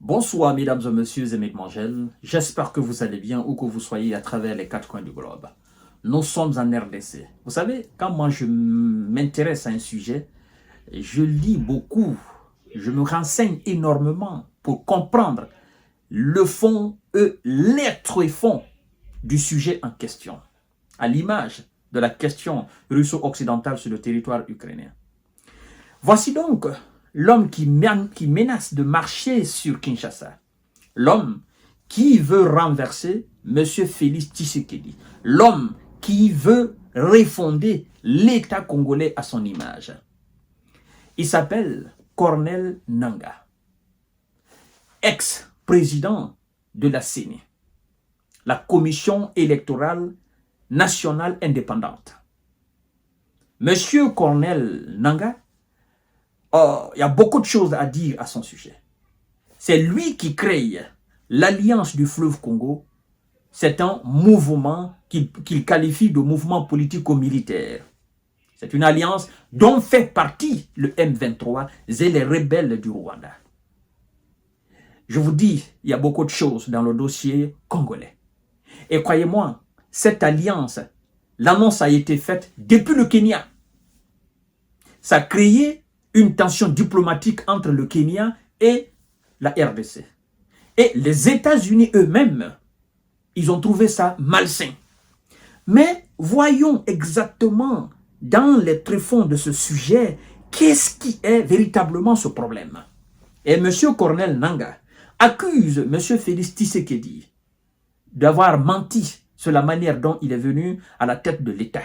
Bonsoir mesdames et messieurs et mesdemoiselles, j'espère que vous allez bien où que vous soyez à travers les quatre coins du globe. Nous sommes en RDC. Vous savez, quand moi je m'intéresse à un sujet, je lis beaucoup, je me renseigne énormément pour comprendre le fond et l'être et fond du sujet en question, à l'image de la question russo-occidentale sur le territoire ukrainien. Voici donc l'homme qui menace de marcher sur Kinshasa, l'homme qui veut renverser M. Félix Tshisekedi, l'homme qui veut refonder l'État congolais à son image. Il s'appelle Corneille Nangaa, ex-président de la CENI, la Commission électorale nationale indépendante. Monsieur Corneille Nangaa, il y a beaucoup de choses à dire à son sujet. C'est lui qui crée l'Alliance du fleuve Congo. C'est un mouvement qu'il qualifie de mouvement politico-militaire. C'est une alliance dont fait partie le M23 et les rebelles du Rwanda. Je vous dis, il y a beaucoup de choses dans le dossier congolais. Et croyez-moi, cette alliance, l'annonce a été faite depuis le Kenya. Ça a créé une tension diplomatique entre le Kenya et la RDC. Et les États-Unis eux-mêmes, ils ont trouvé ça malsain. Mais voyons exactement dans les tréfonds de ce sujet, qu'est-ce qui est véritablement ce problème. Et M. Corneille Nangaa accuse M. Félix Tshisekedi d'avoir menti sur la manière dont il est venu à la tête de l'État.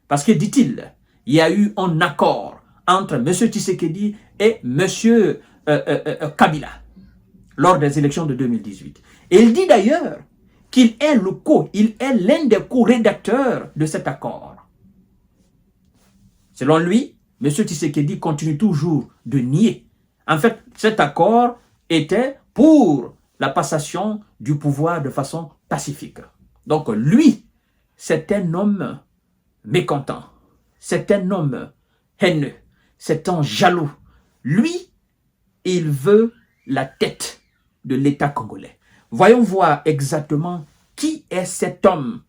Parce que, dit-il, il y a eu un accord entre M. Tshisekedi et M. Kabila lors des élections de 2018. Et il dit d'ailleurs qu'il est l'un des co-rédacteurs de cet accord. Selon lui, M. Tshisekedi continue toujours de nier. En fait, cet accord était pour la passation du pouvoir de façon pacifique. Donc lui, c'est un homme mécontent. C'est un homme haineux. C'est un jaloux. Lui, il veut la tête de l'État congolais. Voyons voir exactement qui est cet homme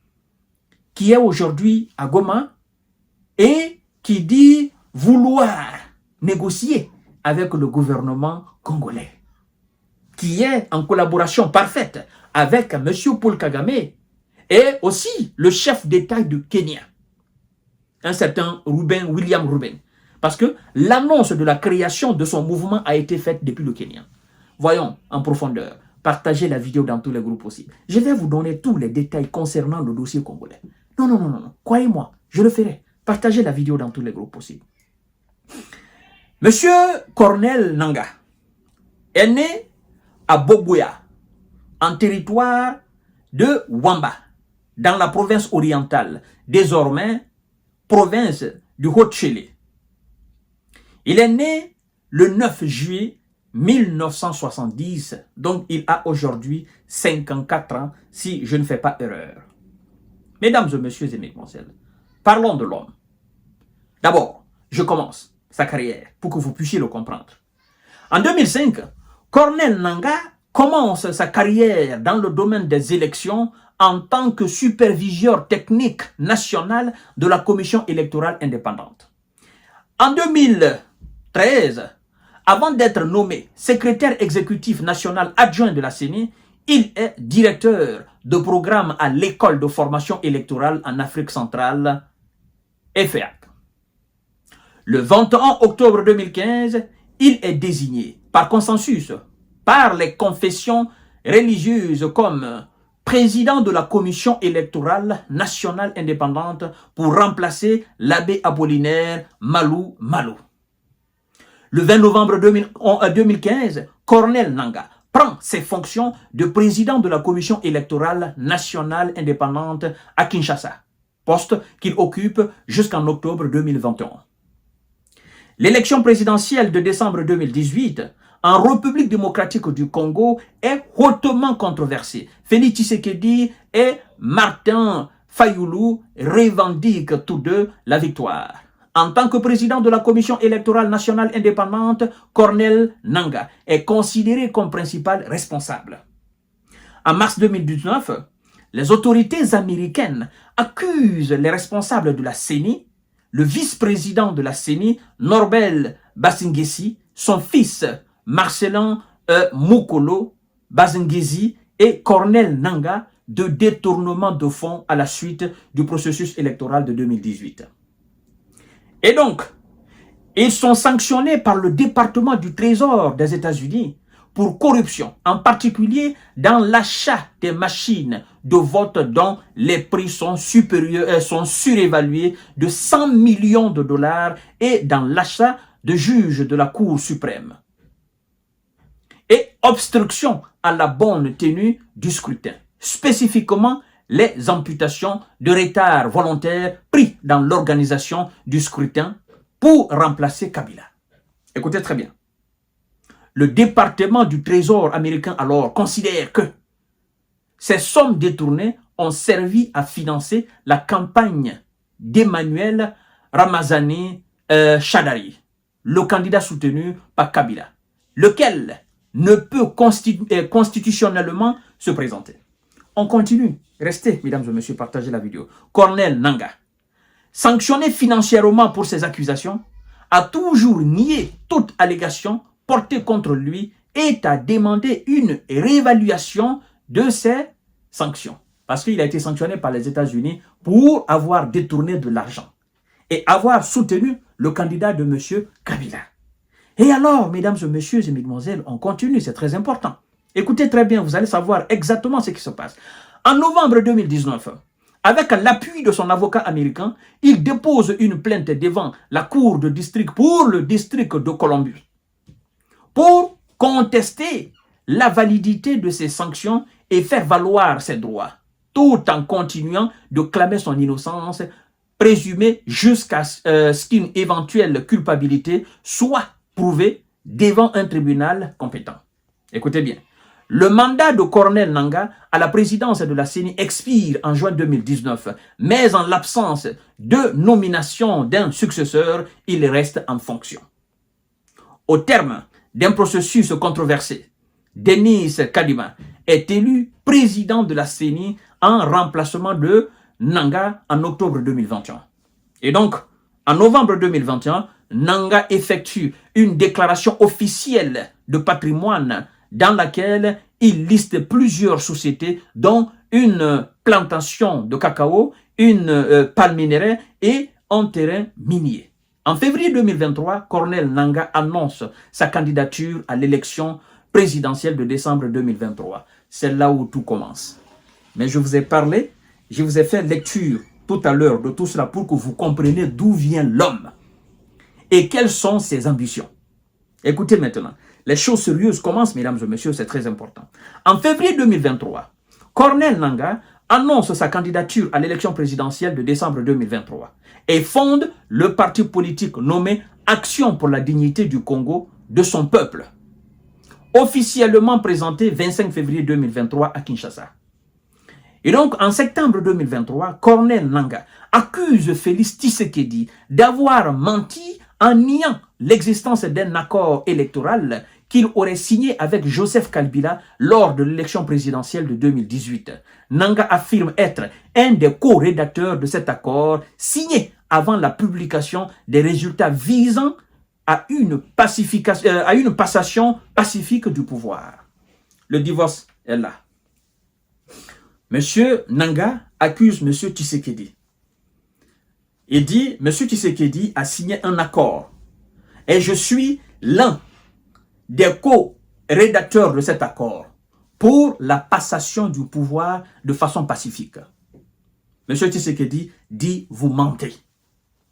qui est aujourd'hui à Goma et qui dit vouloir négocier avec le gouvernement congolais, qui est en collaboration parfaite avec M. Paul Kagame et aussi le chef d'État du Kenya, un certain William Ruben. Parce que l'annonce de la création de son mouvement a été faite depuis le Kenya. Voyons en profondeur. Partagez la vidéo dans tous les groupes possibles. Je vais vous donner tous les détails concernant le dossier congolais. Non. Croyez-moi, je le ferai. Partagez la vidéo dans tous les groupes possibles. Monsieur Corneille Nangaa est né à Bogoya, en territoire de Wamba, dans la province orientale, désormais province du Haut-Chéli. Il est né le 9 juillet 1970, donc il a aujourd'hui 54 ans, si je ne fais pas erreur. Mesdames et messieurs et mesdemoiselles, parlons de l'homme. D'abord, je commence sa carrière pour que vous puissiez le comprendre. En 2005, Corneille Nangaa commence sa carrière dans le domaine des élections en tant que superviseur technique national de la Commission électorale indépendante. En 2013, avant d'être nommé secrétaire exécutif national adjoint de la CENI, il est directeur de programme à l'école de formation électorale en Afrique centrale, EFEAC. Le 21 octobre 2015, il est désigné par consensus par les confessions religieuses comme président de la Commission électorale nationale indépendante pour remplacer l'abbé Apollinaire Malou Malou. Le 20 novembre 2015, Corneille Nangaa prend ses fonctions de président de la Commission électorale nationale indépendante à Kinshasa, poste qu'il occupe jusqu'en octobre 2021. L'élection présidentielle de décembre 2018 en République démocratique du Congo est hautement controversée. Félix Tshisekedi et Martin Fayulu revendiquent tous deux la victoire. En tant que président de la Commission électorale nationale indépendante, Corneille Nangaa est considéré comme principal responsable. En mars 2019, les autorités américaines accusent les responsables de la CENI, le vice-président de la CENI, Norbert Basingesi, son fils Marcelin Mokolo Basingesi et Corneille Nangaa de détournement de fonds à la suite du processus électoral de 2018. Et donc, ils sont sanctionnés par le département du Trésor des États-Unis pour corruption, en particulier dans l'achat des machines de vote dont les prix sont surévalués de 100 millions de dollars et dans l'achat de juges de la Cour suprême. Et obstruction à la bonne tenue du scrutin, spécifiquement les amputations de retard volontaires pris dans l'organisation du scrutin pour remplacer Kabila. Écoutez très bien. Le département du Trésor américain alors considère que ces sommes détournées ont servi à financer la campagne d'Emmanuel Ramazani Shadari, le candidat soutenu par Kabila, lequel ne peut constitutionnellement se présenter. On continue. Restez, mesdames et messieurs, partagez la vidéo. Corneille Nangaa, sanctionné financièrement pour ces accusations, a toujours nié toute allégation portée contre lui et a demandé une réévaluation de ces sanctions. Parce qu'il a été sanctionné par les États-Unis pour avoir détourné de l'argent et avoir soutenu le candidat de M. Kabila. Et alors, mesdames et messieurs et mesdemoiselles, on continue, c'est très important. Écoutez très bien, vous allez savoir exactement ce qui se passe. En novembre 2019, avec l'appui de son avocat américain, il dépose une plainte devant la cour de district pour le district de Columbus pour contester la validité de ces sanctions et faire valoir ses droits, tout en continuant de clamer son innocence présumée jusqu'à ce qu'une éventuelle culpabilité soit prouvée devant un tribunal compétent. Écoutez bien. Le mandat de Corneille Nangaa à la présidence de la CENI expire en juin 2019, mais en l'absence de nomination d'un successeur, il reste en fonction. Au terme d'un processus controversé, Denis Kadima est élu président de la CENI en remplacement de Nangaa en octobre 2021. Et donc, en novembre 2021, Nangaa effectue une déclaration officielle de patrimoine dans laquelle il liste plusieurs sociétés, dont une plantation de cacao, une palminerie et un terrain minier. En février 2023, Corneille Nangaa annonce sa candidature à l'élection présidentielle de décembre 2023. C'est là où tout commence. Mais je vous ai parlé, je vous ai fait lecture tout à l'heure de tout cela pour que vous compreniez d'où vient l'homme et quelles sont ses ambitions. Écoutez maintenant. Les choses sérieuses commencent, mesdames et messieurs, c'est très important. En février 2023, Corneille Nangaa annonce sa candidature à l'élection présidentielle de décembre 2023 et fonde le parti politique nommé Action pour la dignité du Congo de son peuple, officiellement présenté 25 février 2023 à Kinshasa. Et donc, en septembre 2023, Corneille Nangaa accuse Félix Tshisekedi d'avoir menti en niant l'existence d'un accord électoral qu'il aurait signé avec Joseph Kabila lors de l'élection présidentielle de 2018. Nangaa affirme être un des co-rédacteurs de cet accord signé avant la publication des résultats visant à une passation pacifique du pouvoir. Le divorce est là. Monsieur Nangaa accuse Monsieur Tshisekedi. Il dit, Monsieur Tshisekedi a signé un accord et je suis l'un des co-rédacteurs de cet accord pour la passation du pouvoir de façon pacifique. Monsieur Tshisekedi dit, vous mentez.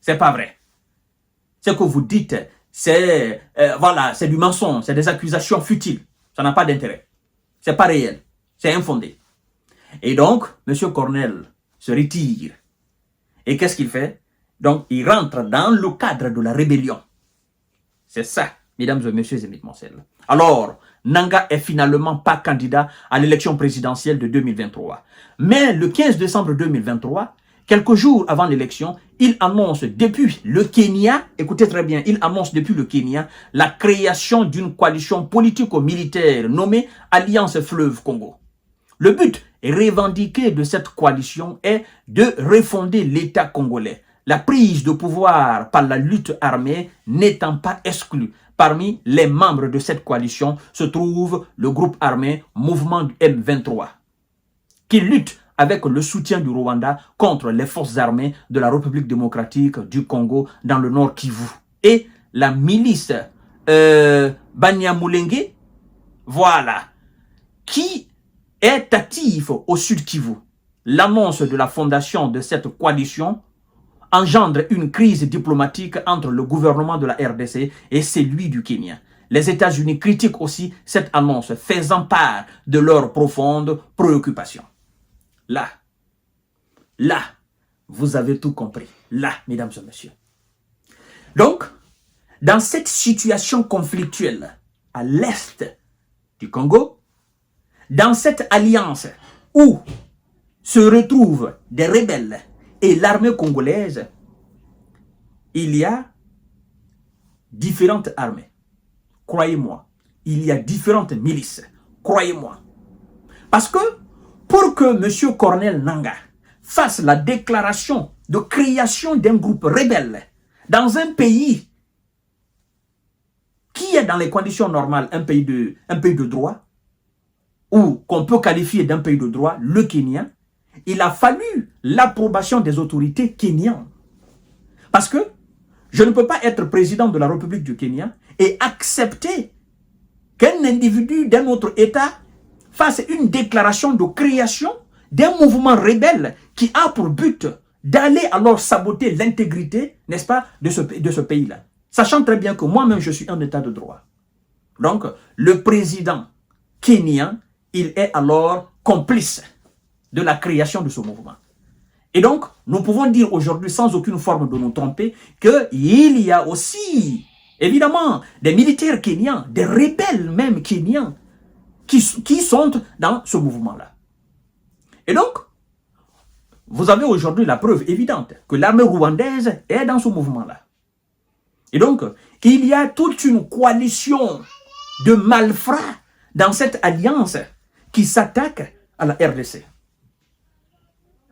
C'est pas vrai. Ce que vous dites, c'est voilà, c'est du mensonge, c'est des accusations futiles. Ça n'a pas d'intérêt. C'est pas réel. C'est infondé. Et donc, Monsieur Corneille se retire. Et qu'est-ce qu'il fait? Donc, il rentre dans le cadre de la rébellion. C'est ça, mesdames et messieurs et mesdemoiselles. Alors, Nangaa est finalement pas candidat à l'élection présidentielle de 2023. Mais le 15 décembre 2023, quelques jours avant l'élection, il annonce depuis le Kenya, écoutez très bien, il annonce depuis le Kenya la création d'une coalition politico-militaire nommée Alliance Fleuve Congo. Le but revendiqué de cette coalition est de refonder l'État congolais, la prise de pouvoir par la lutte armée n'étant pas exclue. Parmi les membres de cette coalition se trouve le groupe armé Mouvement M23, qui lutte avec le soutien du Rwanda contre les forces armées de la République démocratique du Congo dans le nord Kivu. Et la milice Banyamulenge, voilà, qui est active au sud Kivu. L'annonce de la fondation de cette coalition engendre une crise diplomatique entre le gouvernement de la RDC et celui du Kenya. Les États-Unis critiquent aussi cette annonce, faisant part de leur profonde préoccupation. Là, vous avez tout compris. Là, mesdames et messieurs. Donc, dans cette situation conflictuelle à l'est du Congo, dans cette alliance où se retrouvent des rebelles et l'armée congolaise, il y a différentes armées. Croyez-moi, il y a différentes milices. Croyez-moi. Parce que pour que M. Corneille Nangaa fasse la déclaration de création d'un groupe rebelle dans un pays qui est dans les conditions normales un pays de droit, ou qu'on peut qualifier d'un pays de droit, le Kenya, il a fallu l'approbation des autorités kenyanes. Parce que je ne peux pas être président de la République du Kenya et accepter qu'un individu d'un autre État fasse une déclaration de création d'un mouvement rebelle qui a pour but d'aller alors saboter l'intégrité, n'est-ce pas, de ce pays-là. Sachant très bien que moi-même, je suis un État de droit. Donc, le président kenyan, il est alors complice de la création de ce mouvement. Et donc, nous pouvons dire aujourd'hui, sans aucune forme de nous tromper, qu'il y a aussi, évidemment, des militaires kenyans, des rebelles même kenyans, qui sont dans ce mouvement-là. Et donc, vous avez aujourd'hui la preuve évidente que l'armée rwandaise est dans ce mouvement-là. Et donc, il y a toute une coalition de malfrats dans cette alliance qui s'attaque à la RDC.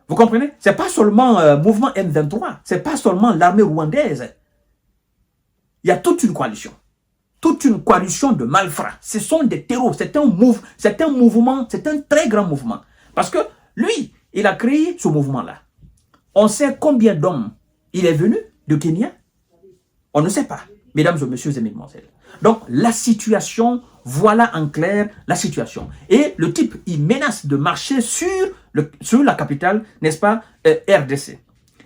Vous comprenez? Ce n'est pas seulement mouvement M23, ce n'est pas seulement l'armée rwandaise. Il y a toute une coalition de malfrats. Ce sont des terreaux, c'est un mouvement, c'est un très grand mouvement. Parce que lui, il a créé ce mouvement-là. On sait combien d'hommes il est venu de Kenya? On ne sait pas, mesdames et messieurs et mesdemoiselles. Donc, la situation, voilà en clair la situation. Et le type, il menace de marcher sur la capitale, n'est-ce pas, RDC.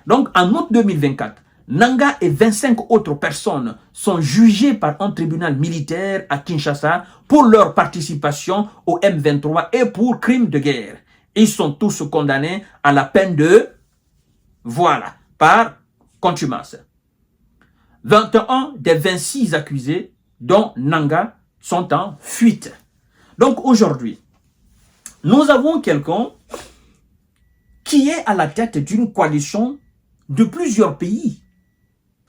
Donc, en août 2024, Nangaa et 25 autres personnes sont jugées par un tribunal militaire à Kinshasa pour leur participation au M23 et pour crimes de guerre. Ils sont tous condamnés à la peine de, voilà, par contumace. 21 des 26 accusés, dont Nangaa, sont en fuite. Donc aujourd'hui, nous avons quelqu'un qui est à la tête d'une coalition de plusieurs pays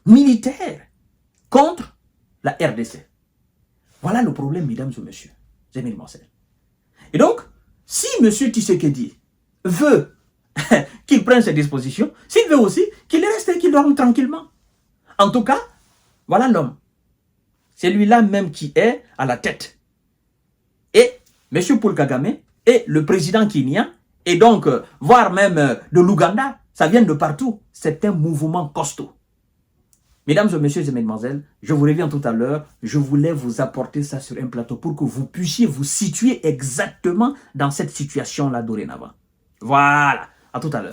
militaires contre la RDC. Voilà le problème, mesdames et messieurs. Et donc, si M. Tshisekedi veut qu'il prenne ses dispositions, s'il veut aussi qu'il reste et qu'il dorme tranquillement. En tout cas, voilà l'homme. C'est lui-là même qui est à la tête. Et M. Paul Kagame et le président kenyan, et donc, voire même de l'Ouganda, ça vient de partout. C'est un mouvement costaud. Mesdames et messieurs et mesdemoiselles, je vous reviens tout à l'heure, je voulais vous apporter ça sur un plateau pour que vous puissiez vous situer exactement dans cette situation-là dorénavant. Voilà, à tout à l'heure.